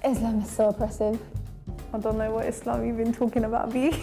Islam is so oppressive. I don't know what Islam you've been talking about, B.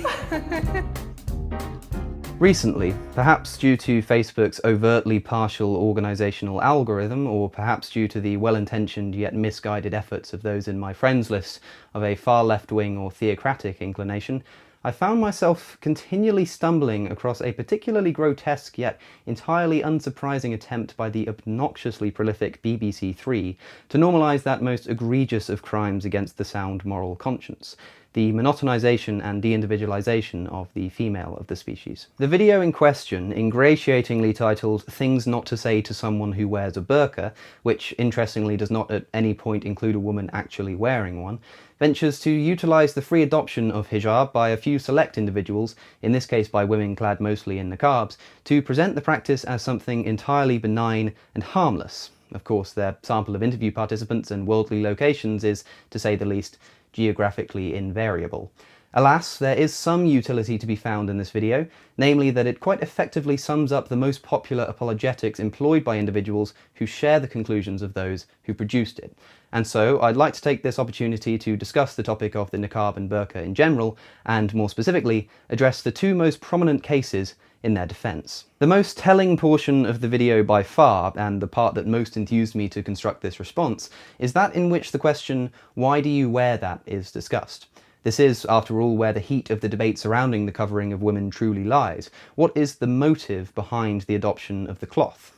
Recently, perhaps due to Facebook's overtly partial organisational algorithm, or perhaps due to the well-intentioned yet misguided efforts of those in my friends list of a far left-wing or theocratic inclination, I found myself continually stumbling across a particularly grotesque yet entirely unsurprising attempt by the obnoxiously prolific BBC Three to normalise that most egregious of crimes against the sound moral conscience: the monotonisation and de-individualisation of the female of the species. The video in question, ingratiatingly titled "Things Not to Say to Someone Who Wears a Burqa," which interestingly does not at any point include a woman actually wearing one, ventures to utilise the free adoption of hijab by a few select individuals, in this case by women clad mostly in niqabs, to present the practice as something entirely benign and harmless. Of course, their sample of interview participants and worldly locations is, to say the least, geographically invariable. Alas, there is some utility to be found in this video, namely that it quite effectively sums up the most popular apologetics employed by individuals who share the conclusions of those who produced it. And so I'd like to take this opportunity to discuss the topic of the niqab and burqa in general, and more specifically, address the two most prominent cases in their defence. The most telling portion of the video by far, and the part that most enthused me to construct this response, is that in which the question, "Why do you wear that?" is discussed. This is, after all, where the heat of the debate surrounding the covering of women truly lies. What is the motive behind the adoption of the cloth?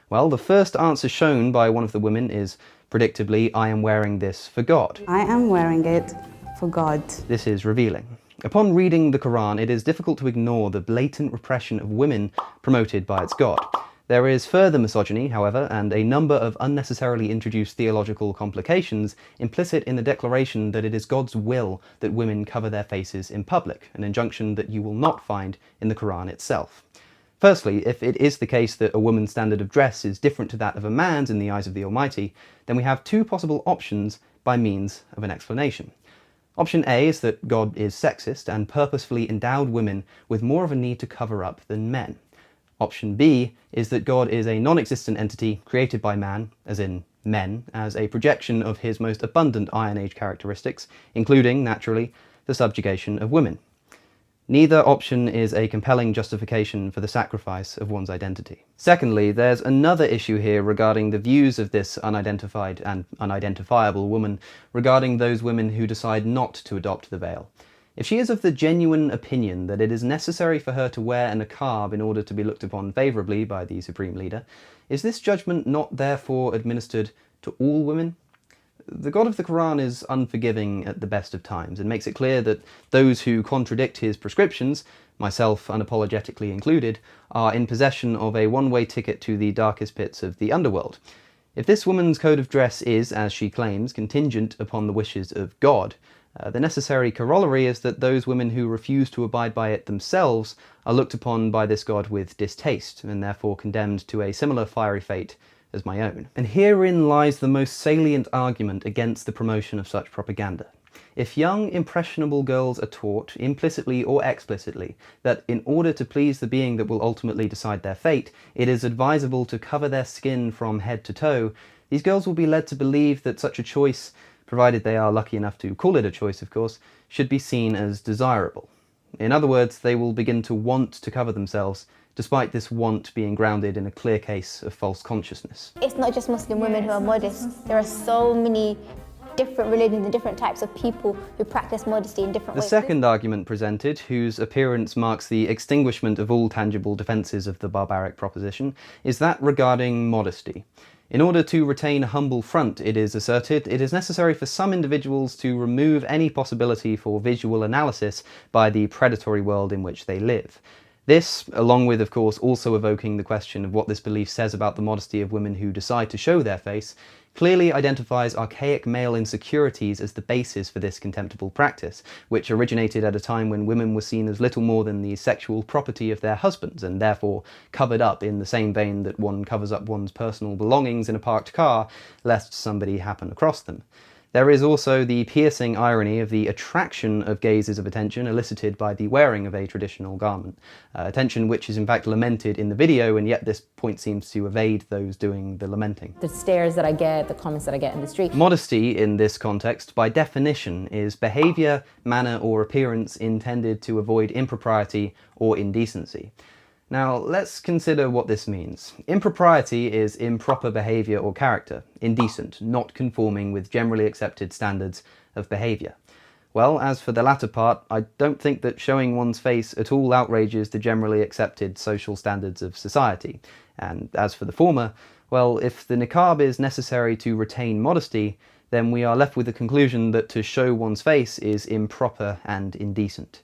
Well, the first answer shown by one of the women is, predictably, "I am wearing this for God." I am wearing it for God. This is revealing. Upon reading the Quran, it is difficult to ignore the blatant repression of women promoted by its God. There is further misogyny, however, and a number of unnecessarily introduced theological complications implicit in the declaration that it is God's will that women cover their faces in public, an injunction that you will not find in the Quran itself. Firstly, if it is the case that a woman's standard of dress is different to that of a man's in the eyes of the Almighty, then we have two possible options by means of an explanation. Option A is that God is sexist and purposefully endowed women with more of a need to cover up than men. Option B is that God is a non-existent entity created by man, as in men, as a projection of his most abundant Iron Age characteristics, including, naturally, the subjugation of women. Neither option is a compelling justification for the sacrifice of one's identity. Secondly, there's another issue here regarding the views of this unidentified and unidentifiable woman regarding those women who decide not to adopt the veil. If she is of the genuine opinion that it is necessary for her to wear a niqab in order to be looked upon favourably by the Supreme Leader, is this judgment not therefore administered to all women? The God of the Quran is unforgiving at the best of times and makes it clear that those who contradict his prescriptions, myself unapologetically included, are in possession of a one-way ticket to the darkest pits of the underworld. If this woman's code of dress is, as she claims, contingent upon the wishes of God, the necessary corollary is that those women who refuse to abide by it themselves are looked upon by this God with distaste and therefore condemned to a similar fiery fate as my own. And herein lies the most salient argument against the promotion of such propaganda. If young, impressionable girls are taught, implicitly or explicitly, that in order to please the being that will ultimately decide their fate, it is advisable to cover their skin from head to toe, these girls will be led to believe that such a choice, provided they are lucky enough to call it a choice of course, should be seen as desirable. In other words, they will begin to want to cover themselves, despite this want being grounded in a clear case of false consciousness. It's not just Muslim women who are modest. There are so many different religions and different types of people who practice modesty in different ways. The second argument presented, whose appearance marks the extinguishment of all tangible defences of the barbaric proposition, is that regarding modesty. In order to retain a humble front, it is asserted, it is necessary for some individuals to remove any possibility for visual analysis by the predatory world in which they live. This, along with, of course, also evoking the question of what this belief says about the modesty of women who decide to show their face, clearly identifies archaic male insecurities as the basis for this contemptible practice, which originated at a time when women were seen as little more than the sexual property of their husbands, and therefore covered up in the same vein that one covers up one's personal belongings in a parked car, lest somebody happen across them. There is also the piercing irony of the attraction of gazes of attention elicited by the wearing of a traditional garment. Attention which is in fact lamented in the video, and yet this point seems to evade those doing the lamenting. The stares that I get, the comments that I get in the street. Modesty, in this context, by definition, is behaviour, manner or appearance intended to avoid impropriety or indecency. Now, let's consider what this means. Impropriety is improper behaviour or character, indecent, not conforming with generally accepted standards of behaviour. Well, as for the latter part, I don't think that showing one's face at all outrages the generally accepted social standards of society. And as for the former, well, if the niqab is necessary to retain modesty, then we are left with the conclusion that to show one's face is improper and indecent.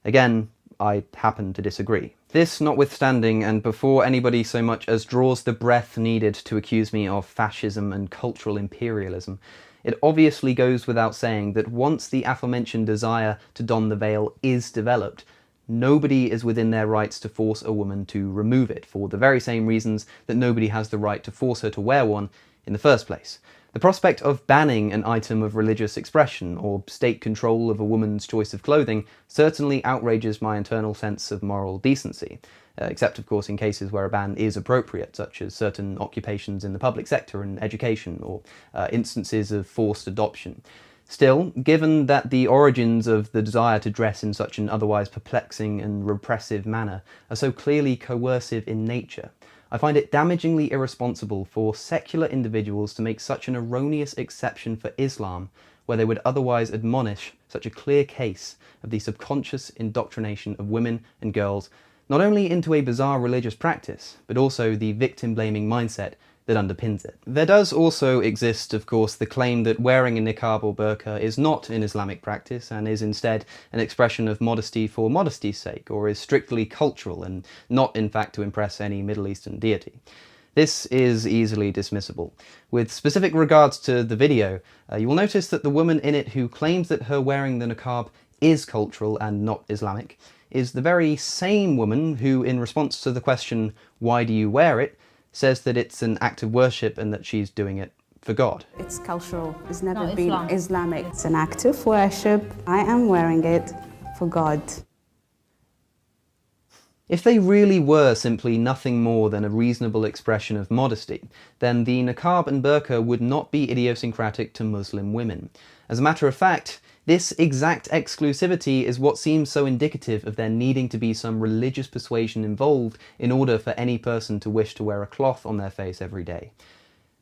Again, I happen to disagree. This notwithstanding, and before anybody so much as draws the breath needed to accuse me of fascism and cultural imperialism, it obviously goes without saying that once the aforementioned desire to don the veil is developed, nobody is within their rights to force a woman to remove it, for the very same reasons that nobody has the right to force her to wear one in the first place. The prospect of banning an item of religious expression or state control of a woman's choice of clothing certainly outrages my internal sense of moral decency, except of course in cases where a ban is appropriate, such as certain occupations in the public sector and education, or instances of forced adoption. Still, given that the origins of the desire to dress in such an otherwise perplexing and repressive manner are so clearly coercive in nature, I find it damagingly irresponsible for secular individuals to make such an erroneous exception for Islam, where they would otherwise admonish such a clear case of the subconscious indoctrination of women and girls, not only into a bizarre religious practice, but also the victim-blaming mindset that underpins it. There does also exist, of course, the claim that wearing a niqab or burqa is not an Islamic practice and is instead an expression of modesty for modesty's sake, or is strictly cultural and not in fact to impress any Middle Eastern deity. This is easily dismissible. With specific regards to the video, you will notice that the woman in it who claims that her wearing the niqab is cultural and not Islamic is the very same woman who, in response to the question, "Why do you wear it?" says that it's an act of worship and that she's doing it for God. It's cultural. It's never Not been Islam. Islamic. It's an act of worship. I am wearing it for God. If they really were simply nothing more than a reasonable expression of modesty, then the niqab and burqa would not be idiosyncratic to Muslim women. As a matter of fact, this exact exclusivity is what seems so indicative of there needing to be some religious persuasion involved in order for any person to wish to wear a cloth on their face every day.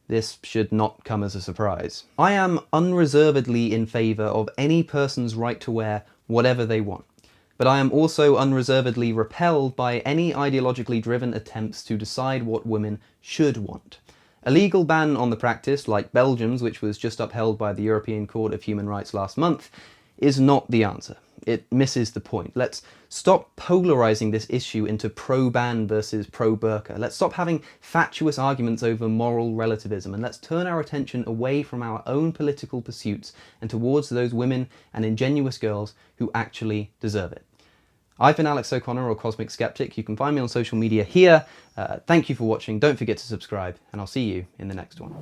This should not come as a surprise. I am unreservedly in favour of any person's right to wear whatever they want, but I am also unreservedly repelled by any ideologically driven attempts to decide what women should want. A legal ban on the practice, like Belgium's, which was just upheld by the European Court of Human Rights last month, is not the answer. It misses the point. Let's stop polarising this issue into pro-ban versus pro-burqa. Let's stop having fatuous arguments over moral relativism, and let's turn our attention away from our own political pursuits and towards those women and ingenuous girls who actually deserve it. I've been Alex O'Connor, or Cosmic Skeptic. You can find me on social media here. Thank you for watching. Don't forget to subscribe, and I'll see you in the next one.